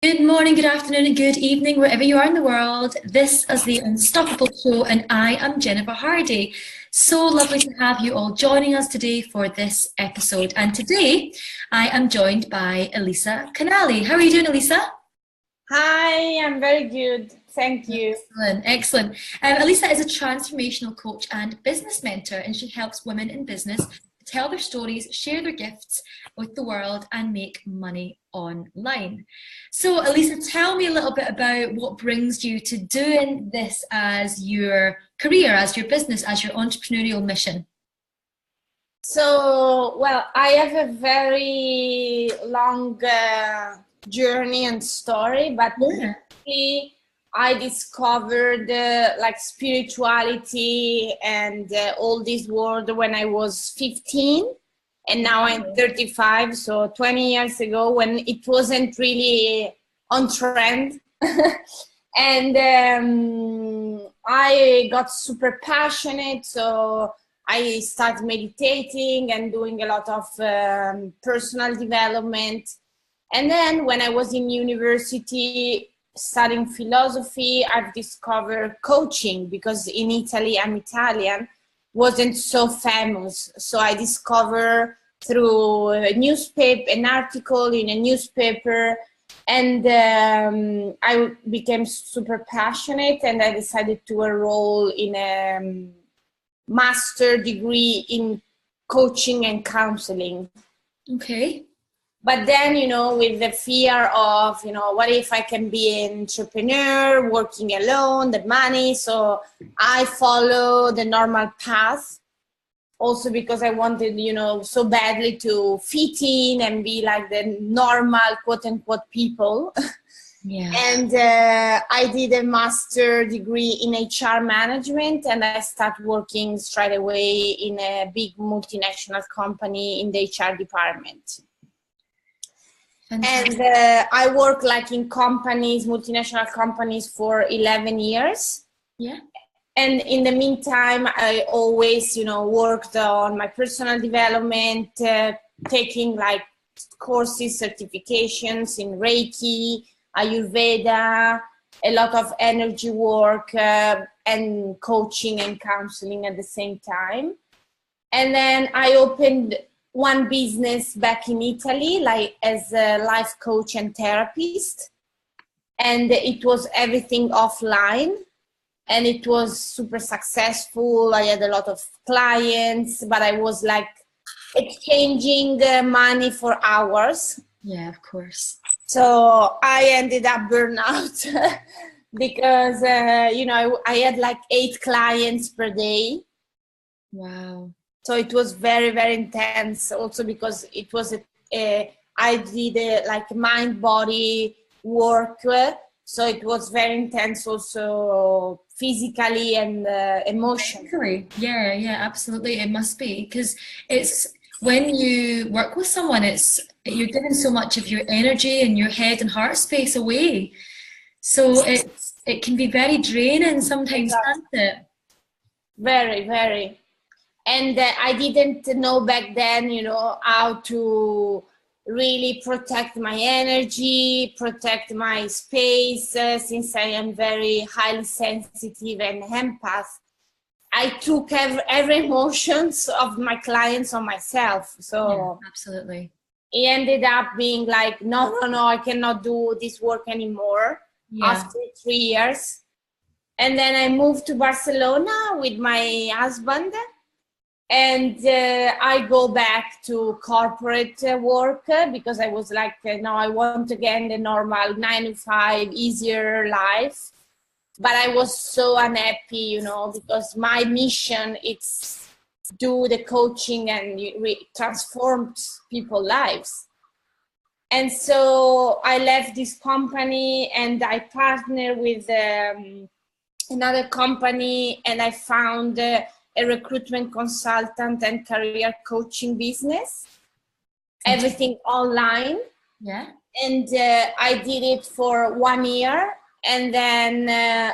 Good morning, good afternoon, and good evening, wherever you are in the world. This is the Unstoppable Show, and I am Jennifer Hardy. So lovely to have you all joining us today for this episode. And today I am joined by Elisa Canali. How are you doing, Elisa? Hi, I'm very good. Thank you. Excellent. Elisa is a transformational coach and business mentor, and she helps women in business tell their stories, share their gifts with the world, and make money online. So, Elisa, tell me a little bit about what brings you to doing this as your career, as your business, as your entrepreneurial mission. So, well, I have a very long journey and story, but basically I discovered like spirituality and all this world when I was 15, and now I'm 35, so 20 years ago when it wasn't really on trend. And I got super passionate, so I started meditating and doing a lot of personal development. And then when I was in university studying philosophy, I've discovered coaching because in Italy, I'm Italian, wasn't so famous. So I discovered through an article in a newspaper, and I became super passionate, and I decided to enroll in a master degree in coaching and counseling. Okay. But then, with the fear of, what if I can be an entrepreneur, working alone, the money. So I follow the normal path also because I wanted, so badly to fit in and be like the normal, quote unquote, people. Yeah. And I did a master degree in HR management, and I started working straight away in a big multinational company in the HR department. Fantastic. And I worked like in companies, multinational companies, for 11 years. Yeah. And in the meantime, I always, worked on my personal development, taking like courses, certifications in Reiki, Ayurveda, a lot of energy work, and coaching and counseling at the same time. And then I opened one business back in Italy, like as a life coach and therapist. And it was everything offline. And it was super successful. I had a lot of clients, but I was like exchanging money for hours. Yeah, of course. So I ended up burnout because, I had like 8 clients per day. Wow. So it was very, very intense also because it was I did like mind-body work. So it was very intense also physically and emotionally. Yeah, absolutely. It must be because it's when you work with someone, you're giving so much of your energy and your head and heart space away. So it can be very draining sometimes, can't it? Very, very. And I didn't know back then, how to really protect my energy, protect my space, since I am very highly sensitive and empath. I took every emotions of my clients on myself. So yeah, absolutely. It ended up being like, no, I cannot do this work anymore. Yeah. After 3 years. And then I moved to Barcelona with my husband. And I go back to corporate work because I was like, no, I want again the normal 9 to 5, easier life. But I was so unhappy, because my mission is do the coaching and transform people's lives. And so I left this company and I partnered with another company, and I found a recruitment consultant and career coaching business, everything online. Yeah. And I did it for 1 year, and then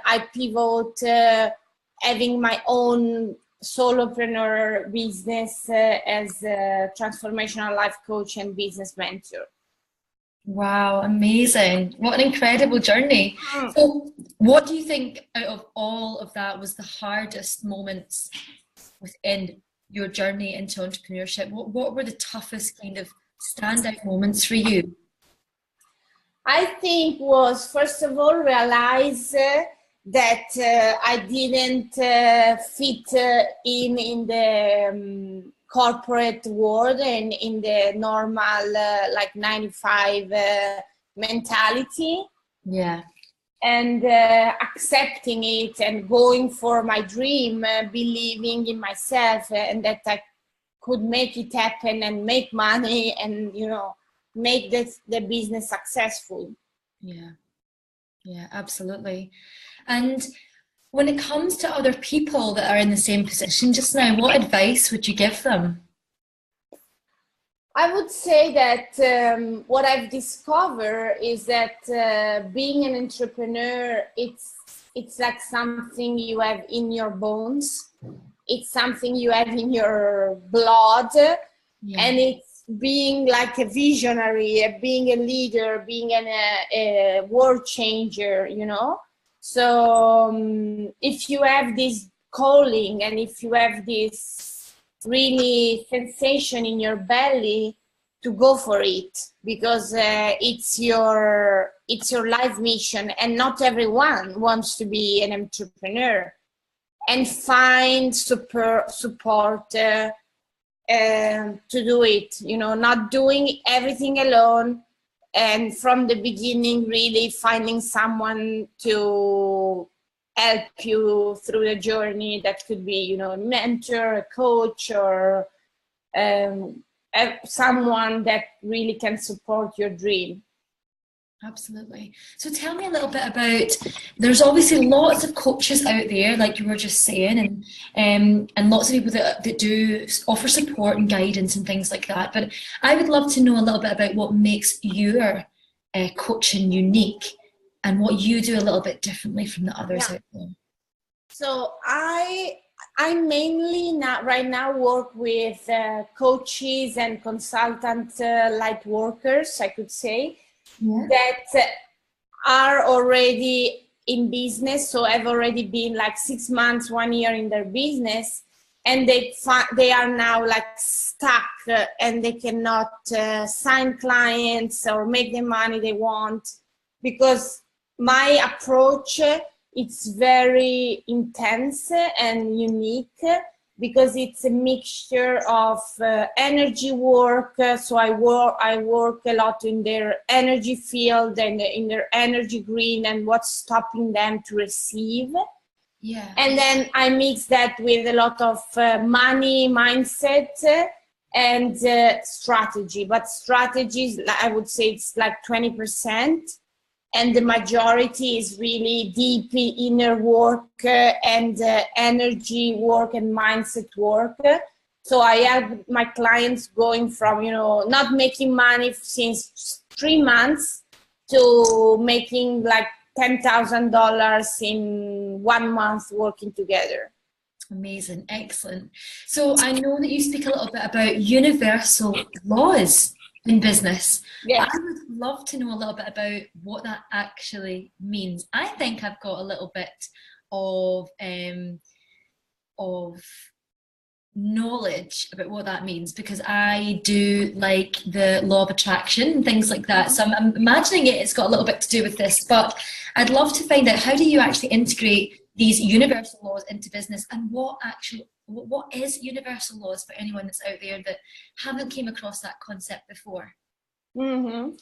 I pivoted, having my own solopreneur business as a transformational life coach and business mentor. Wow, amazing. What an incredible journey. Mm. So, what do you think out of all of that was the hardest moments within your journey into entrepreneurship? What were the toughest kind of standout moments for you? I think was first of all realize that I didn't fit in the corporate world and in the normal like 9 to 5 mentality, Yeah, and accepting it and going for my dream, believing in myself, and that I could make it happen and make money and make the business successful. yeah, yeah, absolutely. And when it comes to other people that are in the same position just now, what advice would you give them? I would say that what I've discovered is that being an entrepreneur, it's like something you have in your bones. It's something you have in your blood, Yeah, and it's being like a visionary, being a leader, being a world changer. So if you have this calling and if you have this really sensation in your belly, to go for it, because it's your life mission, and not everyone wants to be an entrepreneur, and find support to do it, not doing everything alone, and from the beginning really finding someone to help you through the journey. That could be a mentor, a coach, or someone that really can support your dream. absolutely. So tell me a little bit about, there's obviously lots of coaches out there, like you were just saying, and lots of people that do offer support and guidance and things like that. But I would love to know a little bit about what makes your coaching unique and what you do a little bit differently from the others Yeah. out there. So I mainly right now work with coaches and consultant light workers, I could say, that are already in business. So I've already been like 6 months, 1 year in their business, and they are now like stuck and they cannot sign clients or make the money they want, because my approach, it's very intense and unique, because it's a mixture of energy work. So I work a lot in their energy field and in their energy green and what's stopping them to receive. Yeah. And then I mix that with a lot of money mindset and strategy. But strategies, I would say it's like 20%. And the majority is really deep inner work and energy work and mindset work. So I help my clients going from, not making money since 3 months to making like $10,000 in 1 month working together. Amazing, excellent. So I know that you speak a little bit about universal laws in business. Yeah. I would love to know a little bit about what that actually means. I think I've got a little bit of knowledge about what that means, because I do like the law of attraction and things like that. So I'm imagining it's got a little bit to do with this, but I'd love to find out, how do you actually integrate these universal laws into business, and what is universal laws for anyone that's out there that haven't came across that concept before? Mm-hmm.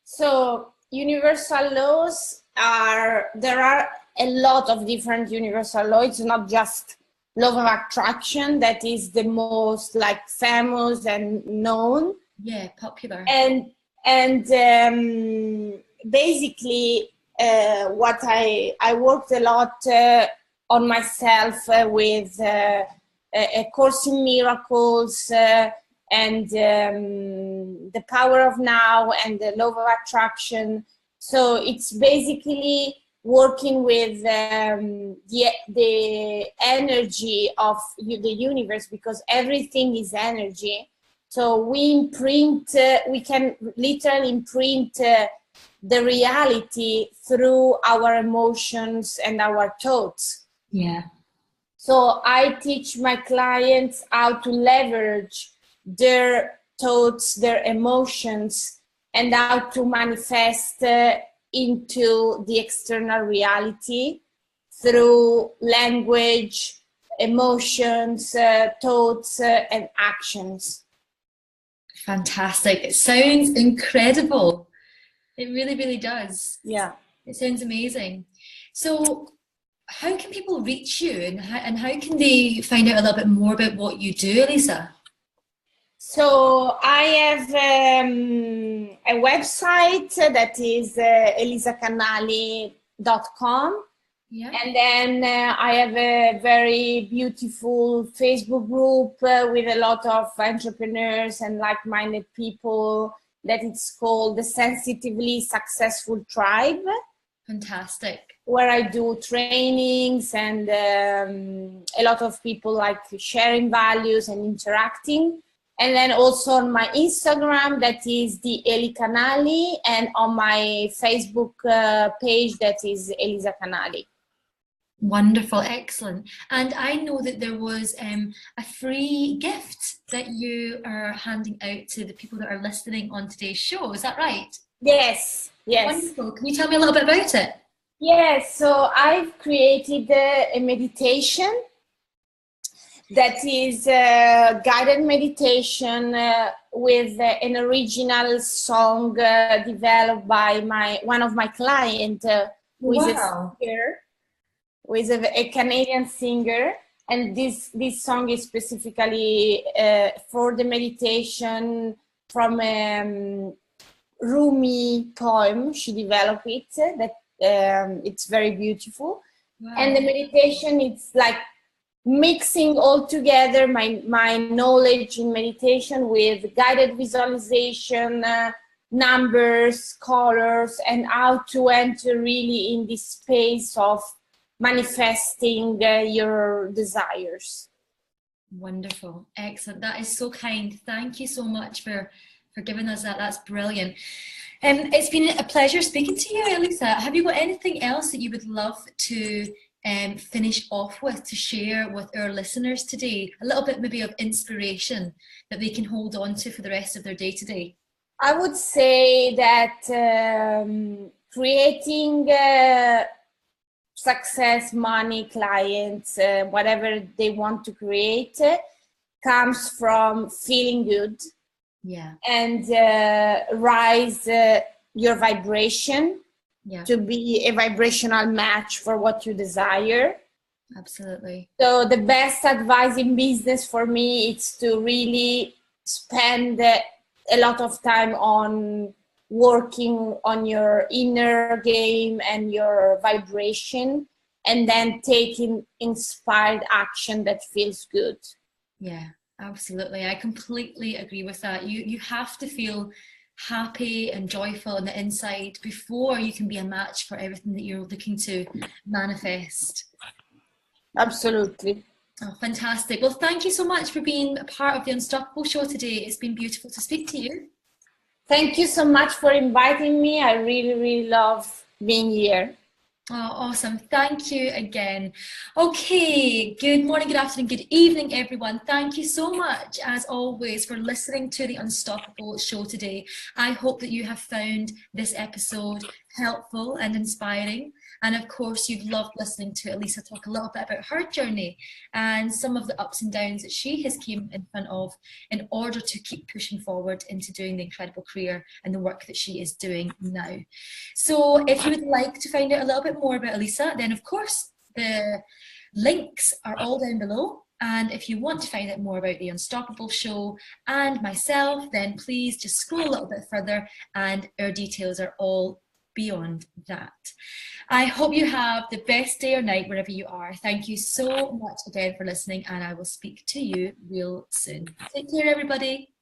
So universal laws there are a lot of different universal laws. It's not just law of attraction that is the most like famous and known. Yeah, popular. And basically what I worked a lot on myself with A Course in Miracles and the power of now and the law of attraction. So it's basically working with the energy of the universe, because everything is energy. So we can literally imprint the reality through our emotions and our thoughts. Yeah. So I teach my clients how to leverage their thoughts, their emotions, and how to manifest into the external reality through language, emotions, thoughts, and actions. Fantastic. It sounds incredible. It really, really does. Yeah. It sounds amazing. So how can people reach you, and how can they find out a little bit more about what you do, Elisa? So I have a website that is elisacanali.com. Yeah. And then I have a very beautiful Facebook group with a lot of entrepreneurs and like-minded people that it's called the Sensitively Successful Tribe. Fantastic. Where I do trainings and a lot of people like sharing values and interacting. And then also on my Instagram, that is the Eli Canali, and on my Facebook page, that is Elisa Canali. Wonderful, excellent. And I know that there was a free gift that you are handing out to the people that are listening on today's show. Is that right? Yes, yes. Wonderful. Can you tell me a little bit about it? Yes, so I've created a meditation that is a guided meditation with an original song developed by one of my clients, who is a singer, who is a Canadian singer. And this song is specifically for the meditation from a Rumi poem. She developed it, that it's very beautiful. Wow. And the meditation, it's like mixing all together my knowledge in meditation with guided visualization, numbers, colors, and how to enter really in this space of manifesting your desires. Wonderful, excellent. That is so kind. Thank you so much for giving us that. That's brilliant. It's been a pleasure speaking to you, Elisa. Have you got anything else that you would love to finish off with, to share with our listeners today? A little bit maybe of inspiration that they can hold on to for the rest of their day today. I would say that creating success, money, clients, whatever they want to create, comes from feeling good. Yeah. And rise your vibration, yeah, to be a vibrational match for what you desire. Absolutely. So the best advice in business for me is to really spend a lot of time on working on your inner game and your vibration, and then taking inspired action that feels good. Yeah. Absolutely. I completely agree with that. You have to feel happy and joyful on the inside before you can be a match for everything that you're looking to manifest. Absolutely. Oh, fantastic. Well, thank you so much for being a part of the Unstoppable show today. It's been beautiful to speak to you. Thank you so much for inviting me. I really, really love being here. Oh, awesome. Thank you again. Okay, good morning, good afternoon, good evening, everyone. Thank you so much, as always, for listening to the Unstoppable show today. I hope that you have found this episode helpful and inspiring. And of course, you've loved listening to Elisa talk a little bit about her journey and some of the ups and downs that she has came in front of in order to keep pushing forward into doing the incredible career and the work that she is doing now. So if you would like to find out a little bit more about Elisa, then of course the links are all down below. And if you want to find out more about the Unstoppable show and myself, then please just scroll a little bit further and our details are all beyond that. I hope you have the best day or night wherever you are. Thank you so much again for listening, and I will speak to you real soon. Take care, everybody.